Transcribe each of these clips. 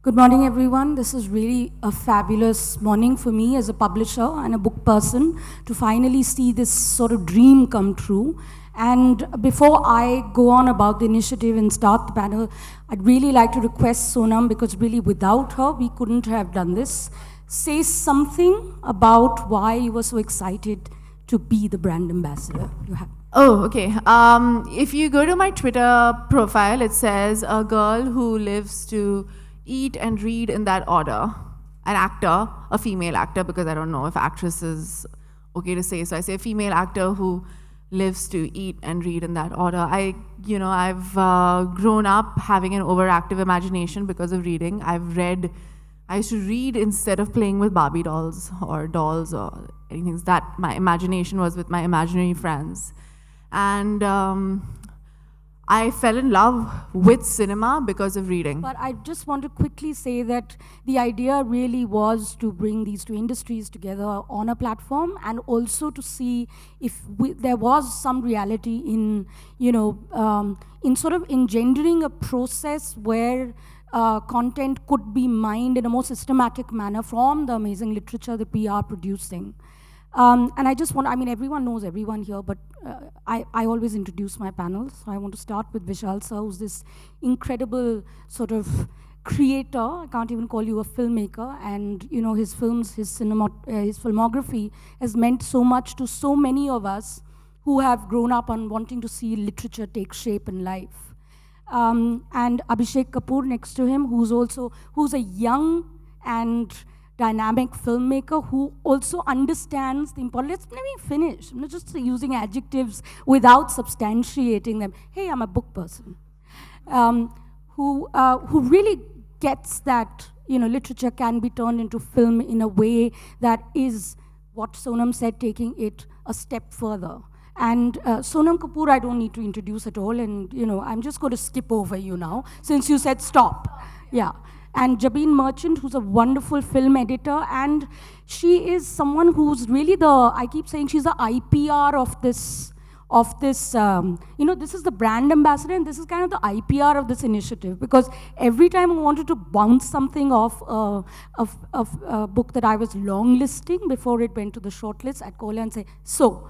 Good morning, everyone. This is really a fabulous morning for me as a publisher and a book person to finally see this sort of dream come true. And before I go on about the initiative and start the panel, I'd really like to request Sonam, because really without her, we couldn't have done this. Say something about why you were so excited to be the brand ambassador. You have. Oh, okay. If you go to my Twitter profile, it says a girl who lives to eat and read in that order. An actor, a female actor, because I don't know if actress is okay to say. So I say a female actor who lives to eat and read in that order. I've grown up having an overactive imagination because of reading. I used to read instead of playing with Barbie dolls or anything. That my imagination was with my imaginary friends. And I fell in love with cinema because of reading. But I just want to quickly say that the idea really was to bring these two industries together on a platform, and also to see if there was some reality in, in sort of engendering a process where content could be mined in a more systematic manner from the amazing literature that we are producing. And I just want, everyone knows everyone here, but I always introduce my panel. So I want to start with Vishal sir, who's this incredible sort of creator. I can't even call you a filmmaker. And his films, his filmography has meant so much to so many of us who have grown up on wanting to see literature take shape in life. And Abhishek Kapoor next to him, who's a young and dynamic filmmaker who also understands the importance. Let me finish. I'm not just using adjectives without substantiating them. Hey, I'm a book person. Who really gets that literature can be turned into film in a way that is what Sonam said, taking it a step further. And Sonam Kapoor, I don't need to introduce at all, and I'm just going to skip over you now since you said stop. Yeah. And Jabeen Merchant, who's a wonderful film editor, and she is someone who's really I keep saying she's the IPR of this, this is the brand ambassador, and this is kind of the IPR of this initiative, because every time I wanted to bounce something off a book that I was long listing before it went to the shortlist, I'd call her and say, so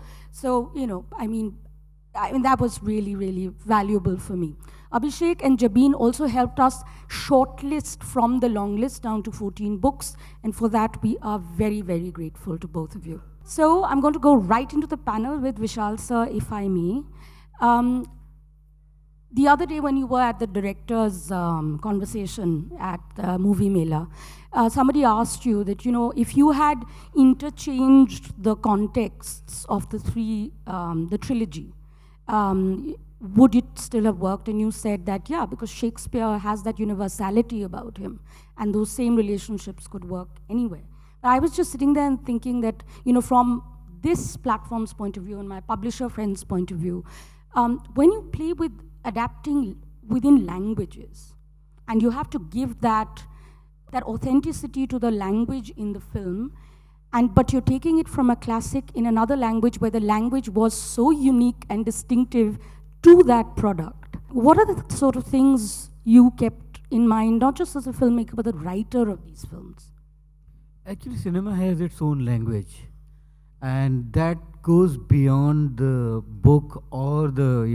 that was really, really valuable for me. Abhishek and Jabeen also helped us shortlist from the long list down to 14 books, and for that we are very, very grateful to both of you. So I'm going to go right into the panel with Vishal sir, if I may. The other day when you were at the director's conversation at Movie Mela, somebody asked you that, if you had interchanged the contexts of the trilogy, would it still have worked? And you said that, yeah, because Shakespeare has that universality about him, and those same relationships could work anywhere. But I was just sitting there and thinking that, from this platform's point of view and my publisher friend's point of view, when you play with adapting within languages, and you have to give that authenticity to the language in the film, but you're taking it from a classic in another language where the language was so unique and distinctive to that product. What are the sort of things you kept in mind, not just as a filmmaker, but the writer of these films? Actually, cinema has its own language, and that goes beyond the book or the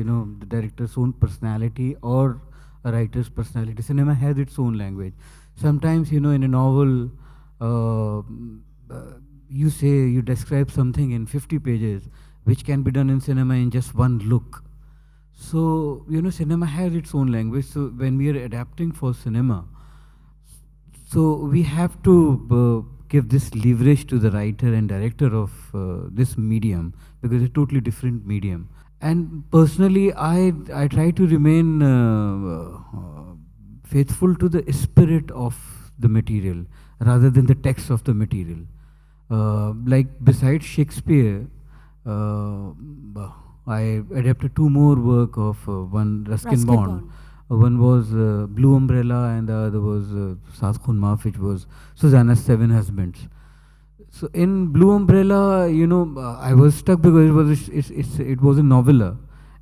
director's own personality or a writer's personality. Cinema has its own language. Sometimes, in a novel, you describe something in 50 pages, which can be done in cinema in just one look. So, cinema has its own language. So when we are adapting for cinema, so we have to give this leverage to the writer and director of this medium, because it's a totally different medium. And personally, I try to remain faithful to the spirit of the material rather than the text of the material. Like besides Shakespeare, I adapted two more work of one Ruskin Bond. One was Blue Umbrella, and the other was Saat Khun Maaf, which was Susanna's Seven Husbands. So in Blue Umbrella, I was stuck because it was a novella,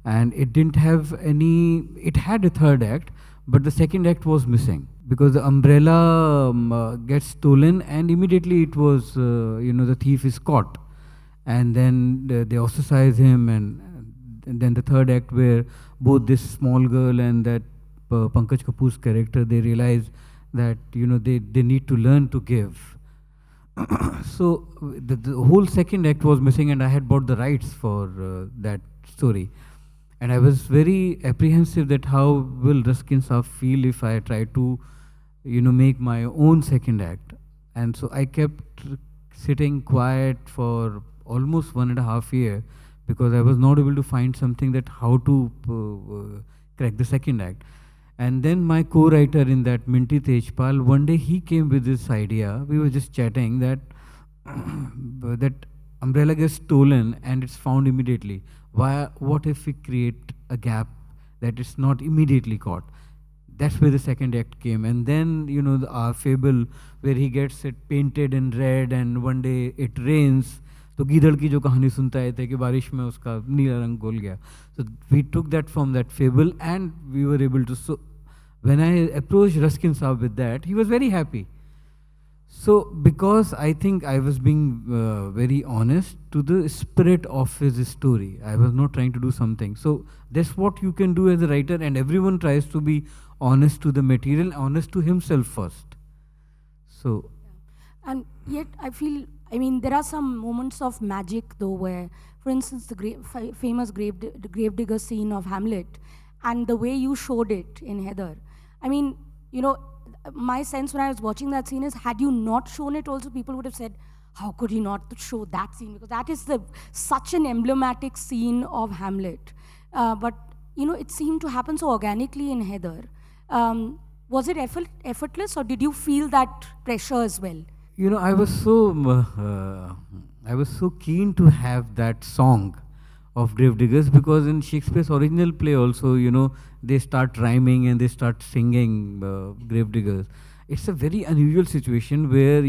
and it didn't have any. It had a third act, but the second act was missing because the umbrella gets stolen, and immediately it was, the thief is caught, and then they ostracize him, and then the third act where both this small girl and that Pankaj Kapoor's character, they realize that they need to learn to give. So the whole second act was missing, and I had bought the rights for that story. And I was very apprehensive that how will Ruskin Saab feel if I try to, make my own second act. And so I kept sitting quiet for almost 1.5 years because I was not able to find something that how to crack the second act. And then my co-writer in that, Minty Tejpal, one day he came with this idea. We were just chatting that that umbrella gets stolen and it's found immediately. What if we create a gap that it's not immediately caught? That's where the second act came. And then, our fable where he gets it painted in red and one day it rains. तो गीदड़ की जो कहानी सुनता है थे कि बारिश में उसका नीला रंग घुल गया. So we took that from that fable and we were able to. So when I approached Ruskin Saab with that, he was very happy. So because I think I was being very honest to the spirit of his story, I was not trying to do something. So that's what you can do as a writer, and everyone tries to be honest to the material, honest to himself first. So. And yet I feel, there are some moments of magic though where, for instance, the famous gravedigger scene of Hamlet, and the way you showed it in Heather. My sense when I was watching that scene is, had you not shown it also, people would have said, how could he not show that scene? Because that is such an emblematic scene of Hamlet. But, it seemed to happen so organically in Heather. Was it effortless, or did you feel that pressure as well? I was so keen to have that song of Gravediggers, because in Shakespeare's original play also, they start rhyming and they start singing Gravediggers. It's a very unusual situation where,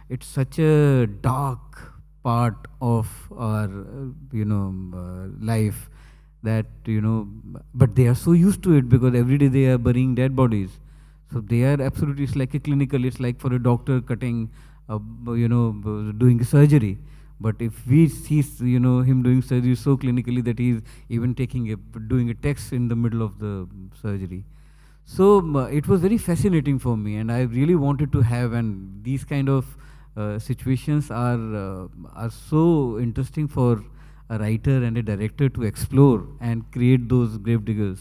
it's such a dark part of our, life that, but they are so used to it because every day they are burying dead bodies. So they are absolutely, it's like a clinical, it's like for a doctor cutting, doing a surgery. But if we see, him doing surgery so clinically that he's even doing a text in the middle of the surgery. So it was very fascinating for me, and I really wanted to have, and these kind of situations are so interesting for a writer and a director to explore and create those gravediggers.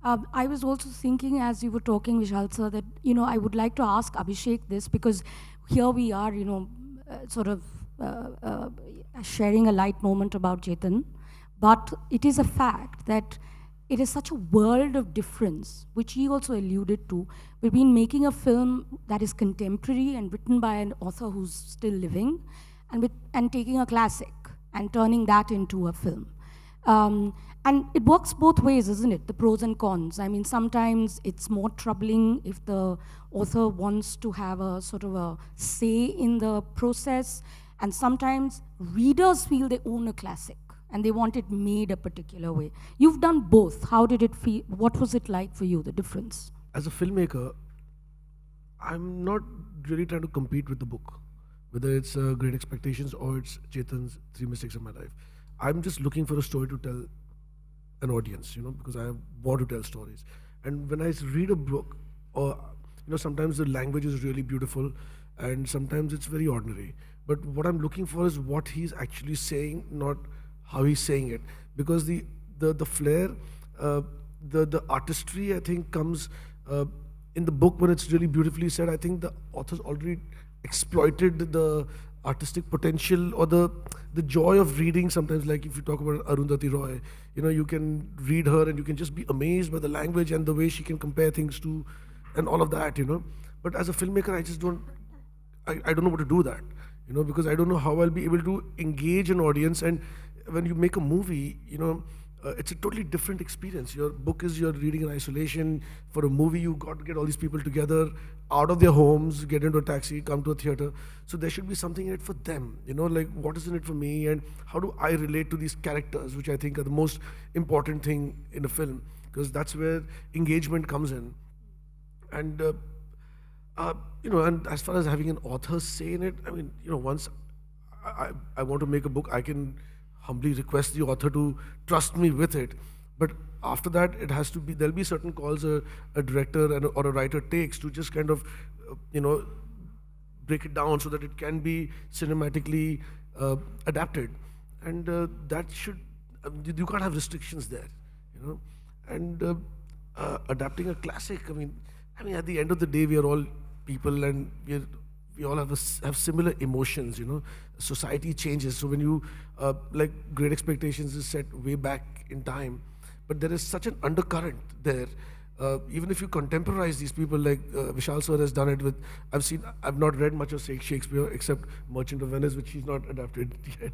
I was also thinking as you were talking, Vishal sir, that, I would like to ask Abhishek this, because here we are, sort of sharing a light moment about Chetan, but it is a fact that it is such a world of difference, which he also alluded to, between making a film that is contemporary and written by an author who's still living, and taking a classic and turning that into a film. And it works both ways, isn't it? The pros and cons. Sometimes it's more troubling if the author wants to have a sort of a say in the process, and sometimes readers feel they own a classic and they want it made a particular way. You've done both. How did it feel? What was it like for you, the difference? As a filmmaker, I'm not really trying to compete with the book, whether it's Great Expectations or it's Chetan's 3 Mistakes of My Life. I'm just looking for a story to tell an audience, because I want to tell stories. And when I read a book, or sometimes the language is really beautiful and sometimes it's very ordinary. But what I'm looking for is what he's actually saying, not how he's saying it. Because the flair, the artistry, I think, comes in the book when it's really beautifully said. I think the author's already exploited the artistic potential or the joy of reading. Sometimes, like if you talk about Arundhati Roy, you can read her and you can just be amazed by the language and the way she can compare things to, and all of that, But as a filmmaker, I just don't know what to do that, because I don't know how I'll be able to engage an audience. And when you make a movie, it's a totally different experience. Your book is you're reading in isolation. For a movie, you got to get all these people together, out of their homes, get into a taxi, come to a theater. So there should be something in it for them, like what is in it for me, and how do I relate to these characters, which I think are the most important thing in a film. because that's where engagement comes in. And and as far as having an author say in it, I mean, once I want to make a book, I can humbly request the author to trust me with it. But after that, it has to be, there'll be certain calls a director or a writer takes to just kind of, break it down so that it can be cinematically adapted. And that should, you can't have restrictions there, And adapting a classic, I mean, at the end of the day, we are all people, and we all have similar emotions, Society changes. So when you, like Great Expectations is set way back in time, but there is such an undercurrent there. Even if you contemporize these people, like Vishal sir has done it with, I've not read much of Shakespeare except Merchant of Venice, which he's not adapted yet.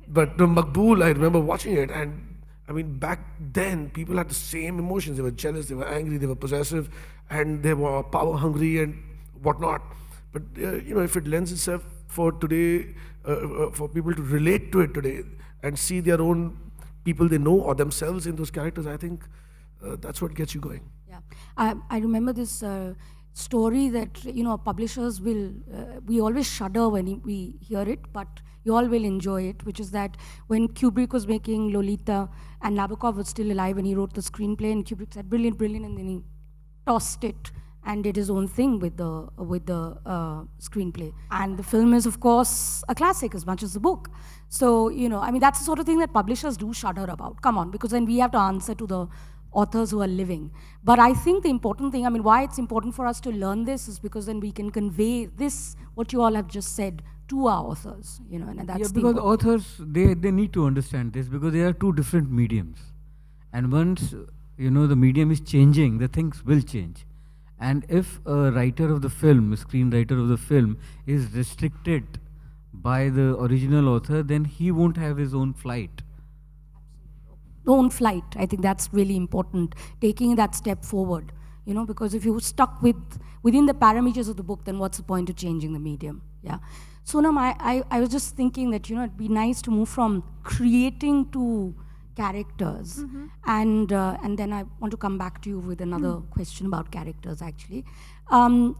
But Maqbool, I remember watching it, and I mean, back then, people had the same emotions. They were jealous, they were angry, they were possessive, and they were power hungry and whatnot. But, if it lends itself for today, for people to relate to it today and see their own people they know or themselves in those characters, I think that's what gets you going. Yeah, I remember this story that, publishers will, we always shudder when we hear it, but you all will enjoy it, which is that when Kubrick was making Lolita and Nabokov was still alive and he wrote the screenplay, and Kubrick said, brilliant, brilliant, and then he tossed it and did his own thing with the screenplay. And the film is, of course, a classic as much as the book. So, that's the sort of thing that publishers do shudder about. Come on, because then we have to answer to the authors who are living. But I think the important thing, why it's important for us to learn this is because then we can convey this, what you all have just said, to our authors, and that's because authors, they need to understand this, because there are two different mediums. And once, the medium is changing, the things will change. And if a writer of the film, a screenwriter of the film, is restricted by the original author, then he won't have his own flight. Own flight, I think that's really important, taking that step forward, because if you're stuck within the parameters of the book, then what's the point of changing the medium? Yeah. Sonam, I was just thinking that, it'd be nice to move from creating to characters. And then I want to come back to you with another question about characters, actually. When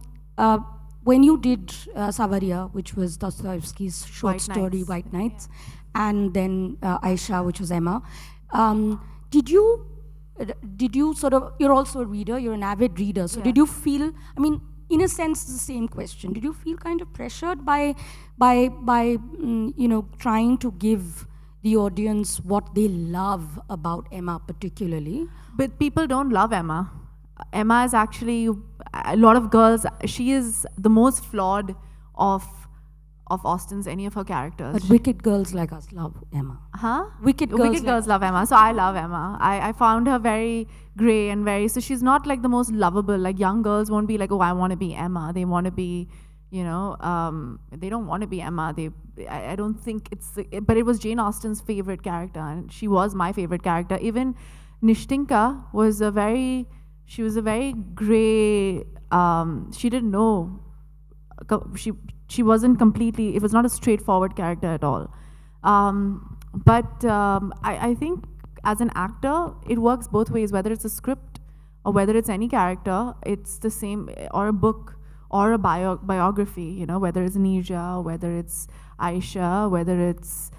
you did Savaria, which was Dostoevsky's short story, White Nights, and then Aisha, which was Emma, did you sort of, you're also a reader, you're an avid reader, so did you feel, in a sense, it's the same question. Did you feel kind of pressured by trying to give the audience what they love about Emma particularly? But people don't love Emma. Emma is actually, a lot of girls, she is the most flawed of Austen's, any of her characters. But wicked girls like us love Emma. Huh? Wicked girls love Emma. So I love Emma. I found her very grey and so she's not like the most lovable. Like young girls won't be like, oh, I want to be Emma. They want to be, they don't want to be Emma. I don't think but it was Jane Austen's favorite character, and she was my favorite character. Even Nishtinka was a very grey, she didn't know, she wasn't completely, it was not a straightforward character at all. But I think as an actor, it works both ways, whether it's a script or whether it's any character, it's the same, or a book or a biography, whether it's Neerja, whether it's Aisha, whether it's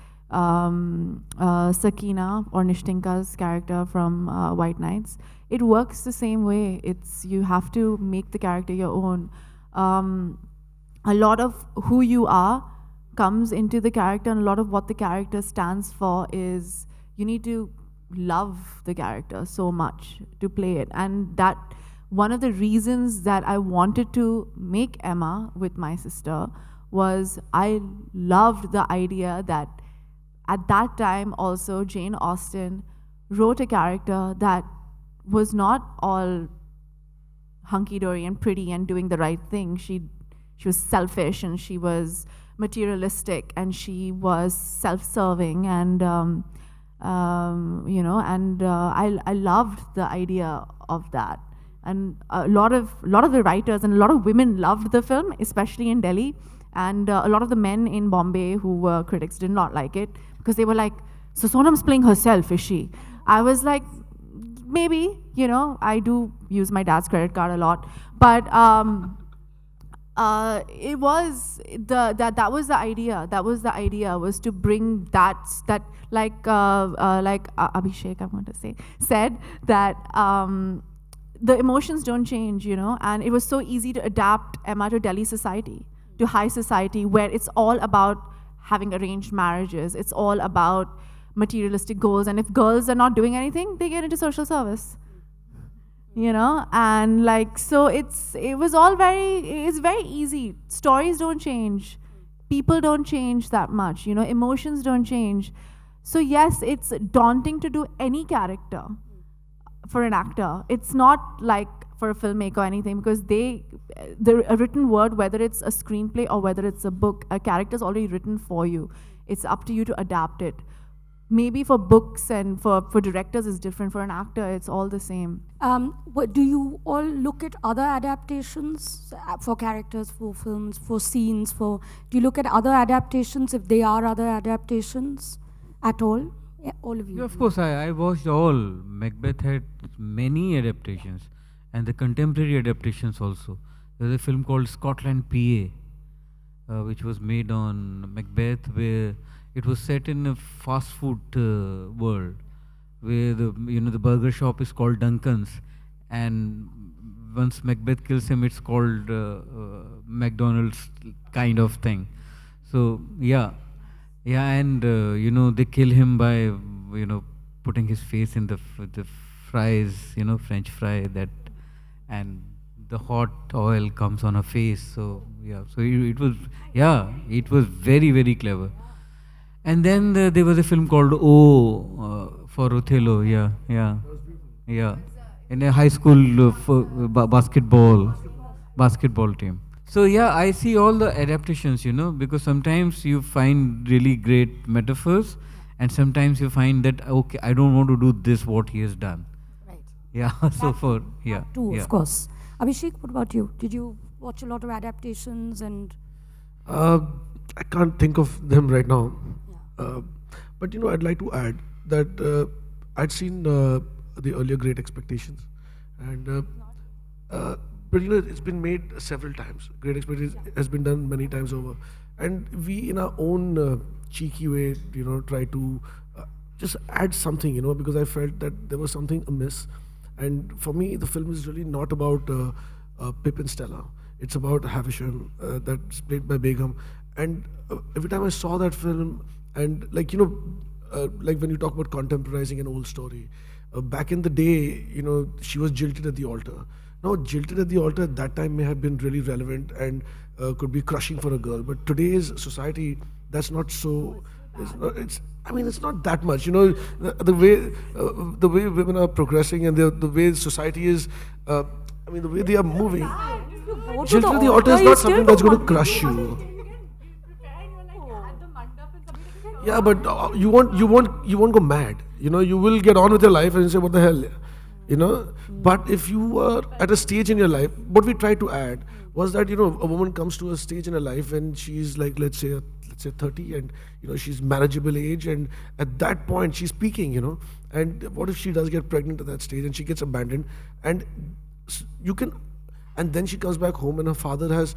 Sakina or Nishtinka's character from White Nights. It works the same way. You have to make the character your own. A lot of who you are comes into the character, and a lot of what the character stands for is you need to love the character so much to play it. And that one of the reasons that I wanted to make Emma with my sister was I loved the idea that at that time also Jane Austen wrote a character that was not all hunky-dory and pretty and doing the right thing. She was selfish, and she was materialistic, and she was self-serving, and I loved the idea of that. And a lot of the writers and a lot of women loved the film, especially in Delhi, and a lot of the men in Bombay who were critics did not like it because they were like, so Sonam's playing herself, is she? I was like, maybe, you know, I do use my dad's credit card a lot, but it was that was the idea. That was the idea, was to bring that like Abhishek, I'm going to say, said that the emotions don't change, you know, and it was so easy to adapt Emma to Delhi society, to high society, where it's all about having arranged marriages. It's all about materialistic goals, and if girls are not doing anything, they get into social service. You know, and like, so it's very easy. Stories don't change, people don't change that much, you know, emotions don't change. So yes, it's daunting to do any character for an actor. It's not like for a filmmaker or anything, because a written word, whether it's a screenplay or whether it's a book, a character's already written for you. It's up to you to adapt it. Maybe for books and for directors it's different. For an actor, it's all the same. Do you all look at other adaptations for characters, for films, for scenes? Do you look at other adaptations, if they are other adaptations at all? Yeah, all of you. Yeah, of course, I watched all. Macbeth had many adaptations, and the contemporary adaptations also. There's a film called Scotland PA, which was made on Macbeth, where it was set in a fast food world, where the burger shop is called Duncan's, and once Macbeth kills him, it's called McDonald's kind of thing. So and they kill him by putting his face in the fries, French fry, that, and the hot oil comes on her face. So it was very, very clever. And then there was a film called for Othello, in a high school basketball team. So I see all the adaptations, because sometimes you find really great metaphors, and sometimes you find that, okay, I don't want to do this, what he has done. Right. Yeah, so for, Too, of course. Abhishek, what about you? Did you watch a lot of adaptations? And I can't think of them right now. But I'd like to add that I'd seen the earlier Great Expectations, and but it's been made several times. Great Expectations has been done many times over, and we, in our own cheeky way, try to just add something, because I felt that there was something amiss. And for me, the film is really not about Pip and Stella. It's about Havisham, that's played by Begum. And every time I saw that film, and like when you talk about contemporizing an old story, back in the day, she was jilted at the altar. Now, jilted at the altar at that time may have been really relevant and could be crushing for a girl. But today's society, that's not so. It's not that much. The way women are progressing, and the way society is. The way they are moving. Jilted at the altar is not something that's going to crush you. Yeah, but you won't go mad. You will get on with your life and say, what the hell, But if you are at a stage in your life, what we tried to add was that, a woman comes to a stage in her life and she's like, let's say 30, and she's manageable age, and at that point she's peaking, and what if she does get pregnant at that stage and she gets abandoned, and and then she comes back home, and her father has,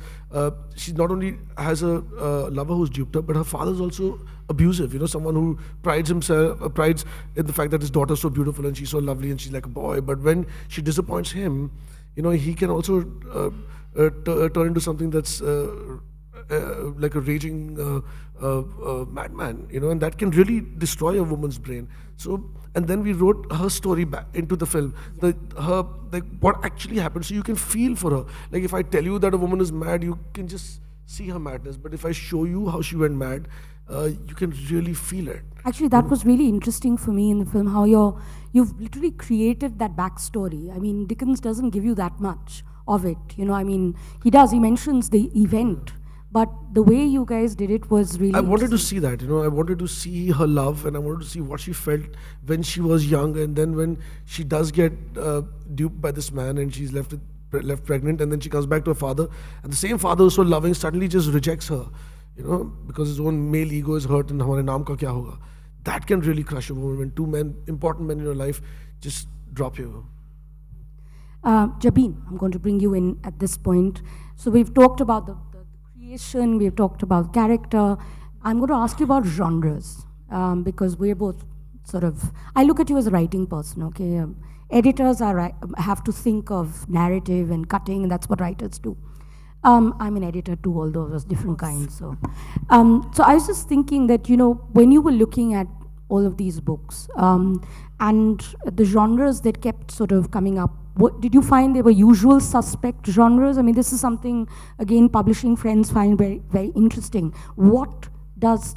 she not only has a lover who's duped her, but her father's also abusive, someone who prides in the fact that his daughter's so beautiful and she's so lovely and she's like a boy. But when she disappoints him, he can also turn into something that's like a raging madman, and that can really destroy a woman's brain. So, and then we wrote her story back into the film, what actually happened, so you can feel for her. Like, if I tell you that a woman is mad, you can just see her madness. But if I show you how she went mad, you can really feel it. Actually, that was really interesting for me in the film, how you've literally created that backstory. I mean, Dickens doesn't give you that much of it. He does. He mentions the event. But the way you guys did it was really... I wanted to see that, I wanted to see her love, and I wanted to see what she felt when she was young, and then when she does get duped by this man and she's left pregnant, and then she comes back to her father, and the same father who's so loving suddenly just rejects her, because his own male ego is hurt, and hamare naam ka kya hoga. That can really crush a woman when two men, important men in your life, just drop you. Jabeen, I'm going to bring you in at this point. So we've talked about the creation, we've talked about character. I'm going to ask you about genres, because we're both sort of, I look at you as a writing person, okay? Editors have to think of narrative and cutting, and that's what writers do. I'm an editor too, although there's different kinds. So I was just thinking that, when you were looking at all of these books, and the genres that kept sort of coming up, what did you find they were usual suspect genres? I mean, this is something, again, publishing friends find very, very interesting. What does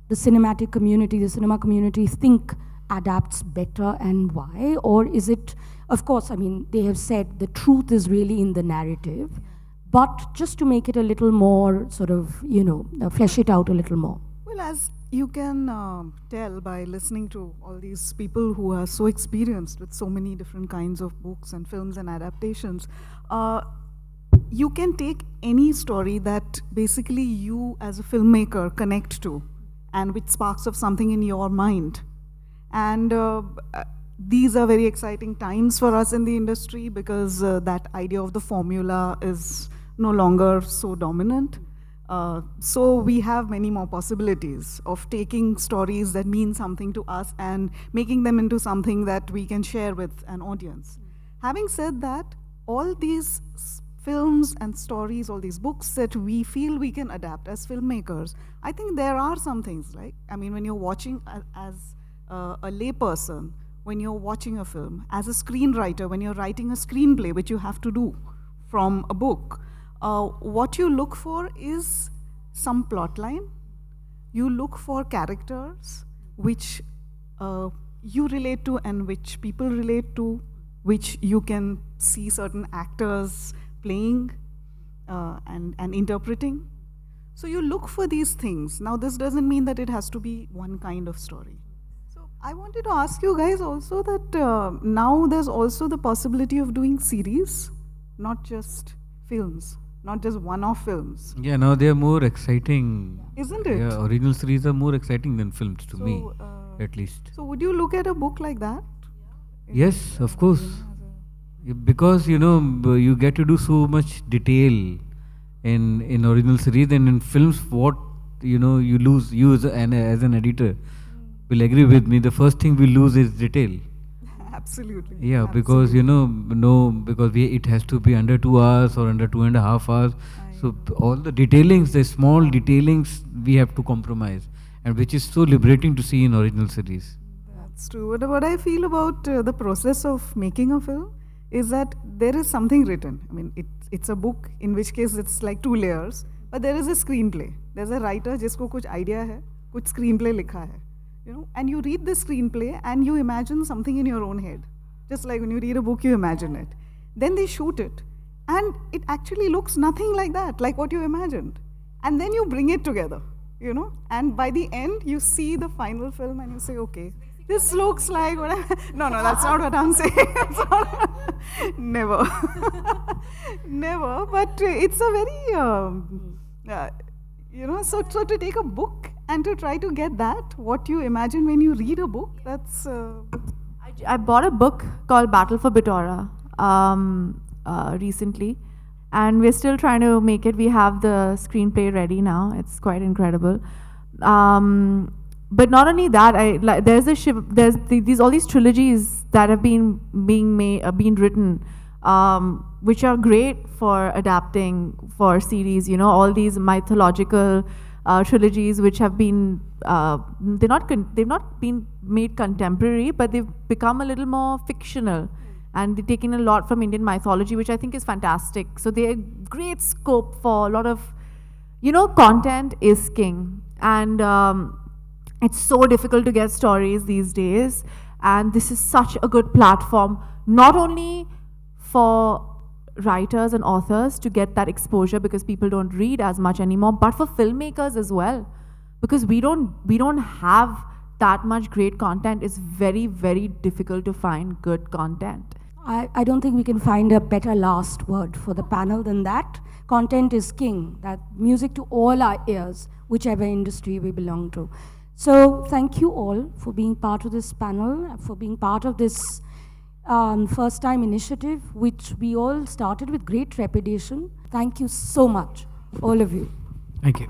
the cinematic community, the cinema community think adapts better and why? Or is it, of course, I mean, they have said the truth is really in the narrative, but just to make it a little more sort of, flesh it out a little more. Well, as you can tell by listening to all these people who are so experienced with so many different kinds of books and films and adaptations, you can take any story that basically you as a filmmaker connect to and which sparks of something in your mind. And these are very exciting times for us in the industry because that idea of the formula is no longer so dominant. So we have many more possibilities of taking stories that mean something to us and making them into something that we can share with an audience. Having said that, all these films and stories, all these books that we feel we can adapt as filmmakers, I think there are some things like, I mean, when you're watching as a layperson, when you're watching a film, as a screenwriter, when you're writing a screenplay, which you have to do from a book, what you look for is some plot line. You look for characters which you relate to and which people relate to, which you can see certain actors playing and interpreting. So you look for these things. Now, this doesn't mean that it has to be one kind of story. So I wanted to ask you guys also that now there's also the possibility of doing series, not just films. Not just one-off films. Yeah, now they are more exciting. Isn't it? Yeah, original series are more exciting than films to me, at least. So would you look at a book like that? Yes, of course. Because, you get to do so much detail in original series, and in films, what, you lose, you as an editor will agree with me, the first thing we lose is detail. Absolutely. Yeah, because because it has to be under 2 hours or under 2.5 hours. So all the detailings, the small detailings, we have to compromise, and which is so liberating to see in original series. That's true. But what I feel about the process of making a film is that there is something written. I mean, it's a book, in which case it's like 2 layers, but there is a screenplay. There's a writer जिसको कुछ idea है, कुछ screenplay लिखा है. And you read the screenplay and you imagine something in your own head. Just like when you read a book, you imagine it. Then they shoot it. And it actually looks nothing like that, like what you imagined. And then you bring it together, And by the end, you see the final film and you say, okay, this looks like what No, that's not what I'm saying. Never. Never. But it's a very, so to take a book and to try to get that, what you imagine when you read a book, that's... I bought a book called Battle for Bitora recently, and we're still trying to make it. We have the screenplay ready now. It's quite incredible. But not only that, there's all these trilogies that have been written, which are great for adapting for series. All these mythological trilogies which have been they've not been made contemporary, but they've become a little more fictional, and they've taken a lot from Indian mythology, which I think is fantastic. So they have great scope for a lot of, content is king, and it's so difficult to get stories these days, and this is such a good platform, not only for writers and authors to get that exposure because people don't read as much anymore, but for filmmakers as well, because we don't have that much great content. It's very, very difficult to find good content. I don't think we can find a better last word for the panel than that. Content is king. That music to all our ears, whichever industry we belong to. So thank you all for being part of this panel, for being part of this first time initiative, which we all started with great trepidation. Thank you so much, all of you. Thank you.